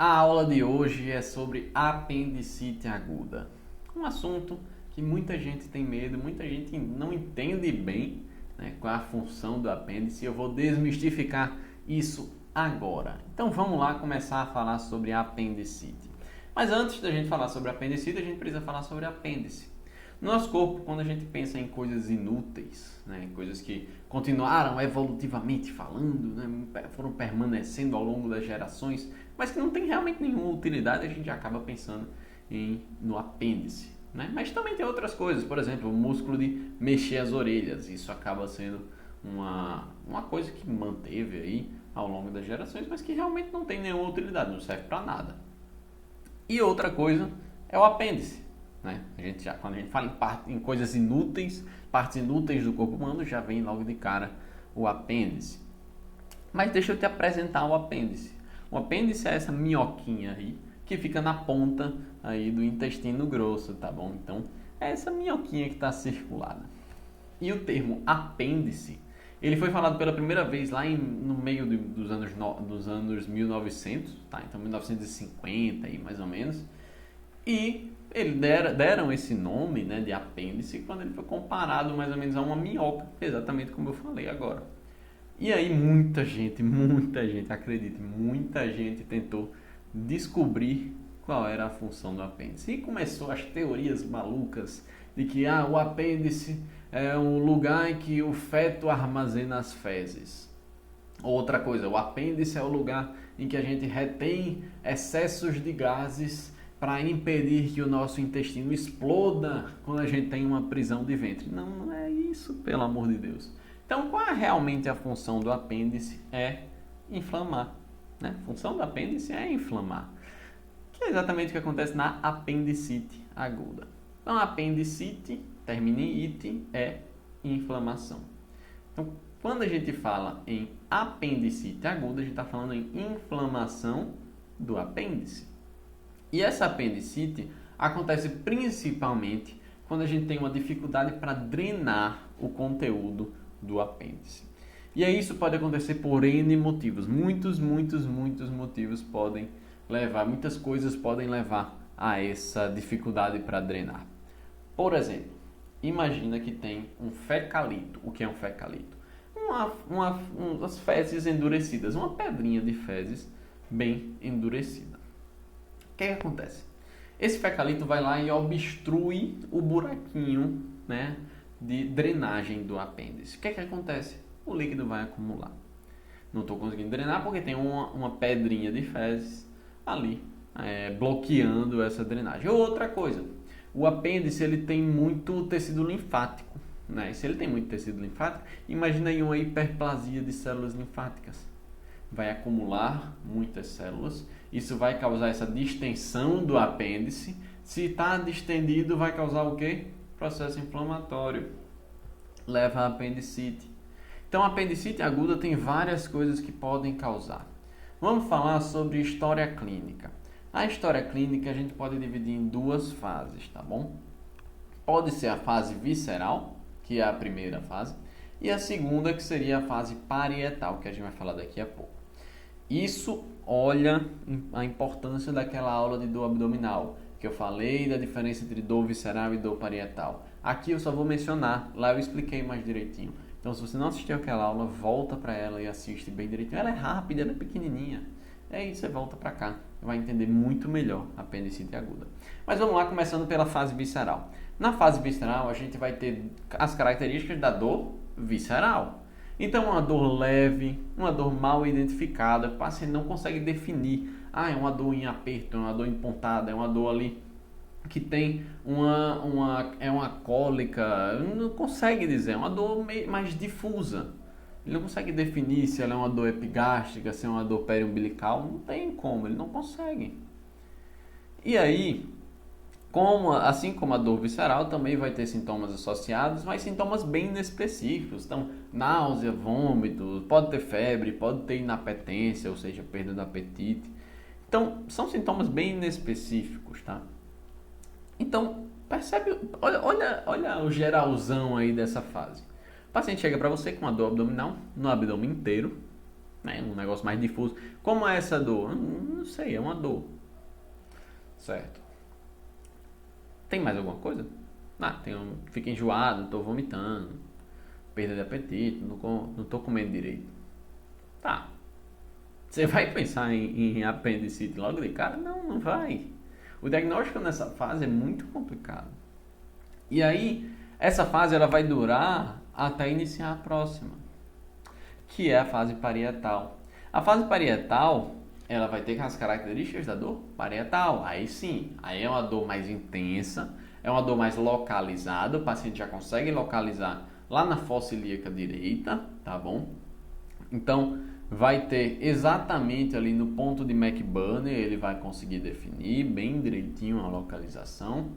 A aula de hoje é sobre apendicite aguda. Um assunto que muita gente tem medo, muita gente não entende bem, né, qual é a função do apêndice. Eu vou desmistificar isso agora. Então vamos lá começar a falar sobre apendicite. Mas antes da gente falar sobre apendicite, a gente precisa falar sobre apêndice. No nosso corpo, quando a gente pensa em coisas inúteis, né, coisas que continuaram evolutivamente falando, né, foram permanecendo ao longo das gerações, mas que não tem realmente nenhuma utilidade, a gente acaba pensando no apêndice. Né? Mas também tem outras coisas, por exemplo, o músculo de mexer as orelhas. Isso acaba sendo uma coisa que manteve aí ao longo das gerações, mas que realmente não tem nenhuma utilidade, não serve para nada. E outra coisa é o apêndice. Né? Quando a gente fala em coisas inúteis, partes inúteis do corpo humano, já vem logo de cara o apêndice. Mas deixa eu te apresentar o apêndice. O apêndice é essa minhoquinha aí que fica na ponta aí do intestino grosso, tá bom? Então, é essa minhoquinha que está circulada. E o termo apêndice, ele foi falado pela primeira vez lá no meio dos anos 1900, tá? Então 1950 aí mais ou menos. E eles deram esse nome, né, de apêndice quando ele foi comparado mais ou menos a uma minhoca, exatamente como eu falei agora. E aí muita gente, acredite, muita gente tentou descobrir qual era a função do apêndice. E começou as teorias malucas de que o apêndice é um lugar em que o feto armazena as fezes. Outra coisa, o apêndice é o lugar em que a gente retém excessos de gases para impedir que o nosso intestino exploda quando a gente tem uma prisão de ventre. Não é isso, pelo amor de Deus. Então, qual é realmente a função do apêndice? É inflamar. Né? A função do apêndice é inflamar. Que é exatamente o que acontece na apendicite aguda. Então, apendicite, termina em ite, é inflamação. Então, quando a gente fala em apendicite aguda, a gente está falando em inflamação do apêndice. E essa apendicite acontece principalmente quando a gente tem uma dificuldade para drenar o conteúdo do apêndice. E aí isso pode acontecer por N motivos. Muitos motivos podem levar, muitas coisas podem levar a essa dificuldade para drenar. Por exemplo, imagina que tem um fecalito. O que é um fecalito? Umas fezes endurecidas, uma pedrinha de fezes bem endurecida. O que acontece? Esse fecalito vai lá e obstrui o buraquinho, né, de drenagem do apêndice. O que acontece? O líquido vai acumular. Não estou conseguindo drenar porque tem uma pedrinha de fezes ali bloqueando essa drenagem. Outra coisa, o apêndice ele tem muito tecido linfático. Né? E se ele tem muito tecido linfático, imagina aí uma hiperplasia de células linfáticas. Vai acumular muitas células, isso vai causar essa distensão do apêndice. Se está distendido, vai causar o quê? Processo inflamatório, leva a apendicite. Então, a apendicite aguda tem várias coisas que podem causar. Vamos falar sobre história clínica. A história clínica a gente pode dividir em duas fases, tá bom? Pode ser a fase visceral, que é a primeira fase, e a segunda, que seria a fase parietal, que a gente vai falar daqui a pouco. Isso, olha a importância daquela aula de dor abdominal, que eu falei da diferença entre dor visceral e dor parietal. Aqui eu só vou mencionar, lá eu expliquei mais direitinho. Então, se você não assistiu aquela aula, volta para ela e assiste bem direitinho. Ela é rápida, ela é pequenininha. Aí você volta para cá, vai entender muito melhor a apendicite aguda. Mas vamos lá, começando pela fase visceral. Na fase visceral, a gente vai ter as características da dor visceral. Então, uma dor leve, uma dor mal identificada, o paciente não consegue definir. É uma dor em aperto, é uma dor em pontada, é uma dor ali que tem uma cólica, não consegue dizer, é uma dor mais difusa. Ele não consegue definir se ela é uma dor epigástrica, se é uma dor periumbilical, não tem como, ele não consegue. E aí, assim como a dor visceral, também vai ter sintomas associados, mas sintomas bem inespecíficos. Então, náusea, vômito, pode ter febre, pode ter inapetência, ou seja, perda do apetite. Então, são sintomas bem inespecíficos, tá? Então, percebe, olha o geralzão aí dessa fase. O paciente chega para você com uma dor abdominal, no abdômen inteiro, né, um negócio mais difuso. Como é essa dor? Não sei, é uma dor. Certo. Tem mais alguma coisa? Fica enjoado, estou vomitando, perda de apetite, não estou comendo direito. Tá. Você vai pensar em apendicite logo de cara? Não, não vai. O diagnóstico nessa fase é muito complicado. E aí, essa fase ela vai durar até iniciar a próxima, que é a fase parietal. A fase parietal, ela vai ter as características da dor parietal. Aí sim, aí é uma dor mais intensa, é uma dor mais localizada, o paciente já consegue localizar lá na fossa ilíaca direita, tá bom? Então, vai ter exatamente ali no ponto de McBurney, ele vai conseguir definir bem direitinho a localização.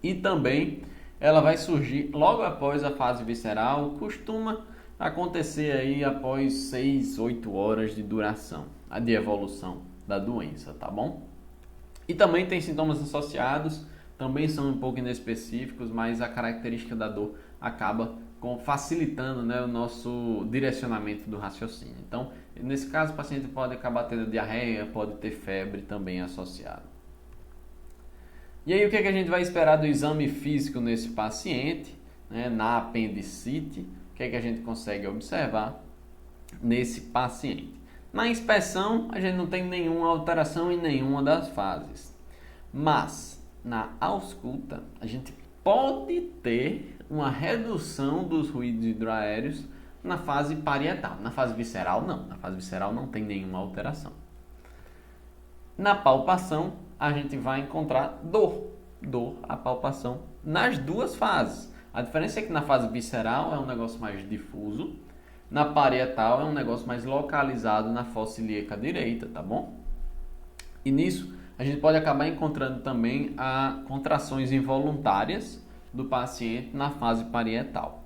E também ela vai surgir logo após a fase visceral, costuma acontecer aí após 6, 8 horas de duração, de evolução da doença, tá bom? E também tem sintomas associados, também são um pouco inespecíficos, mas a característica da dor acaba facilitando, né, o nosso direcionamento do raciocínio. Então, nesse caso, o paciente pode acabar tendo diarreia, pode ter febre também associado. E aí, o que a gente vai esperar do exame físico nesse paciente, né, na apendicite? O que a gente consegue observar nesse paciente? Na inspeção, a gente não tem nenhuma alteração em nenhuma das fases. Mas, na ausculta, a gente pode ter uma redução dos ruídos hidroaéreos na fase parietal. Na fase visceral, não. Na fase visceral não tem nenhuma alteração. Na palpação, a gente vai encontrar a palpação nas duas fases. A diferença é que na fase visceral é um negócio mais difuso, na parietal é um negócio mais localizado na fossa ilíaca direita, tá bom? E nisso, a gente pode acabar encontrando também contrações involuntárias do paciente na fase parietal.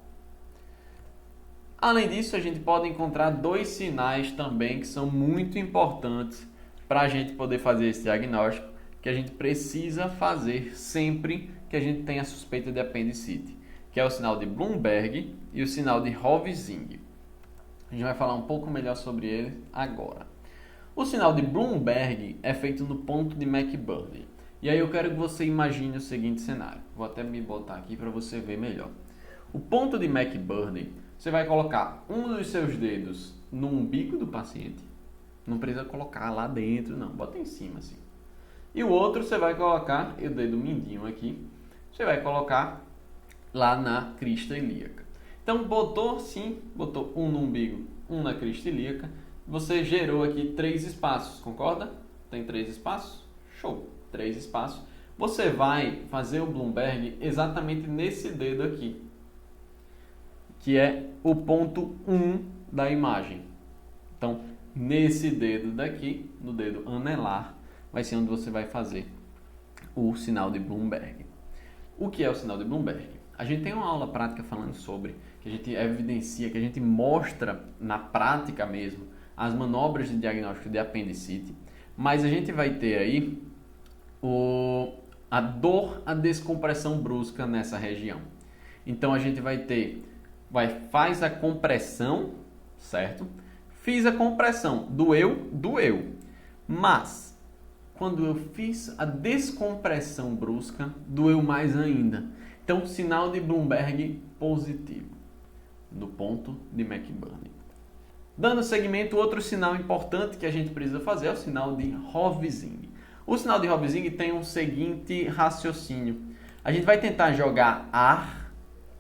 Além disso, a gente pode encontrar 2 sinais também que são muito importantes para a gente poder fazer esse diagnóstico, que a gente precisa fazer sempre que a gente tem a suspeita de apendicite, que é o sinal de Bloomberg e o sinal de Hovsing. A gente vai falar um pouco melhor sobre ele agora. O sinal de Bloomberg é feito no ponto de McBurney. E aí eu quero que você imagine o seguinte cenário. Vou até me botar aqui para você ver melhor. O ponto de McBurney, você vai colocar um dos seus dedos no umbigo do paciente. Não precisa colocar lá dentro, não. Bota em cima, assim. E o outro você vai colocar, o dedo mindinho aqui, você vai colocar lá na crista ilíaca. Então, botou um no umbigo, um na crista ilíaca, você gerou aqui 3 espaços, concorda? Tem 3 espaços? Show! 3 espaços. Você vai fazer o Bloomberg exatamente nesse dedo aqui, que é o ponto 1 da imagem. Então, nesse dedo daqui, no dedo anelar, vai ser onde você vai fazer o sinal de Bloomberg. O que é o sinal de Bloomberg? A gente tem uma aula prática falando sobre, que a gente evidencia, que a gente mostra na prática mesmo as manobras de diagnóstico de apendicite, mas a gente vai ter aí a dor, a descompressão brusca nessa região. Então a gente faz a compressão, certo? Fiz a compressão, doeu, mas quando eu fiz a descompressão brusca, doeu mais ainda. Então, sinal de Bloomberg positivo no ponto de McBurney. Dando seguimento, outro sinal importante que a gente precisa fazer é o sinal de Hovsing. O sinal de Hovsing tem um seguinte raciocínio. A gente vai tentar jogar ar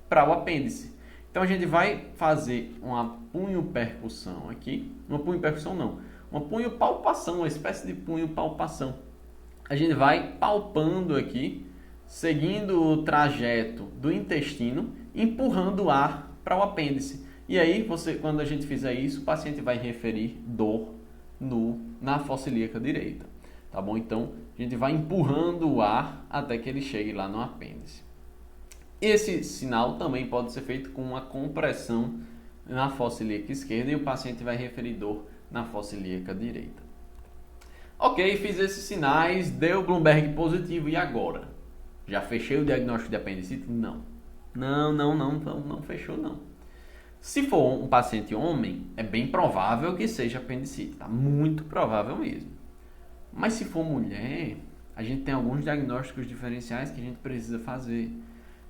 para o apêndice. Então, a gente vai fazer uma punho-percussão aqui. Uma punho-percussão não. Uma punho-palpação, uma espécie de punho-palpação. A gente vai palpando aqui, seguindo o trajeto do intestino, empurrando o ar para o apêndice. E aí, quando a gente fizer isso, o paciente vai referir dor na fossa ilíaca direita. Tá bom? Então, a gente vai empurrando o ar até que ele chegue lá no apêndice. Esse sinal também pode ser feito com uma compressão na fossa ilíaca esquerda e o paciente vai referir dor na fossa ilíaca direita. Ok, fiz esses sinais, deu Bloomberg positivo, e agora? Já fechei o diagnóstico de apendicite? Não. Não fechou não. Se for um paciente homem, é bem provável que seja apendicite, tá? Muito provável mesmo. Mas se for mulher, a gente tem alguns diagnósticos diferenciais que a gente precisa fazer.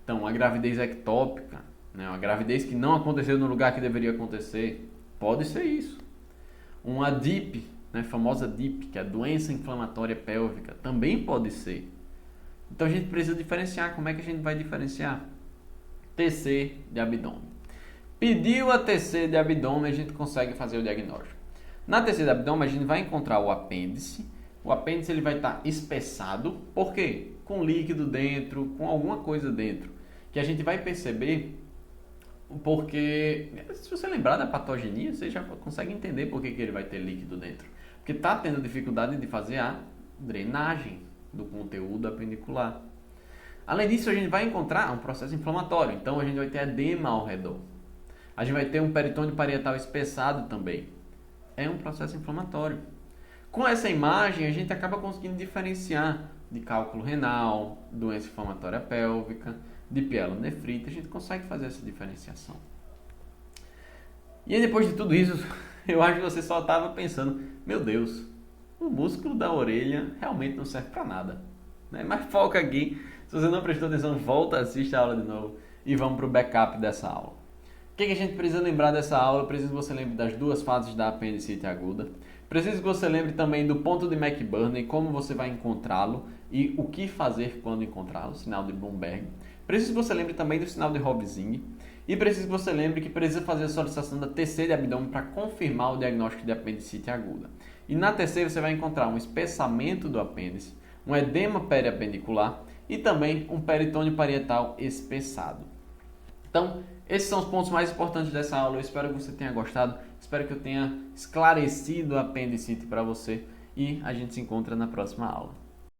Então, a gravidez ectópica, né, uma gravidez que não aconteceu no lugar que deveria acontecer, pode ser isso. Uma DIP, né, famosa DIP, que é a doença inflamatória pélvica, também pode ser. Então a gente precisa diferenciar. Como é que a gente vai diferenciar? TC de abdômen. Pediu a TC de abdômen, a gente consegue fazer o diagnóstico. Na TC de abdômen a gente vai encontrar o apêndice. O apêndice ele vai estar espessado. Por quê? Com líquido dentro, com alguma coisa dentro. Que a gente vai perceber porque, se você lembrar da patogenia, você já consegue entender por que ele vai ter líquido dentro. Porque está tendo dificuldade de fazer a drenagem do conteúdo apendicular. Além disso, a gente vai encontrar um processo inflamatório. Então, a gente vai ter edema ao redor. A gente vai ter um peritônio parietal espessado também. É um processo inflamatório. Com essa imagem, a gente acaba conseguindo diferenciar de cálculo renal, doença inflamatória pélvica, de pielonefrite. A gente consegue fazer essa diferenciação. E aí, depois de tudo isso, eu acho que você só estava pensando, meu Deus, o músculo da orelha realmente não serve para nada. Né? Mas foca aqui. Se você não prestou atenção, volta, assiste a aula de novo e vamos para o backup dessa aula. O que a gente precisa lembrar dessa aula? Eu preciso que você lembre das duas fases da apendicite aguda. Preciso que você lembre também do ponto de McBurney, como você vai encontrá-lo e o que fazer quando encontrá-lo, sinal de Bloomberg. Preciso que você lembre também do sinal de Robesing. E preciso que você lembre que precisa fazer a solicitação da TC de abdômen para confirmar o diagnóstico de apendicite aguda. E na TC você vai encontrar um espessamento do apêndice, um edema periapendicular e também um peritônio parietal espessado. Então, esses são os pontos mais importantes dessa aula. Eu espero que você tenha gostado. Espero que eu tenha esclarecido a apendicite para você. E a gente se encontra na próxima aula.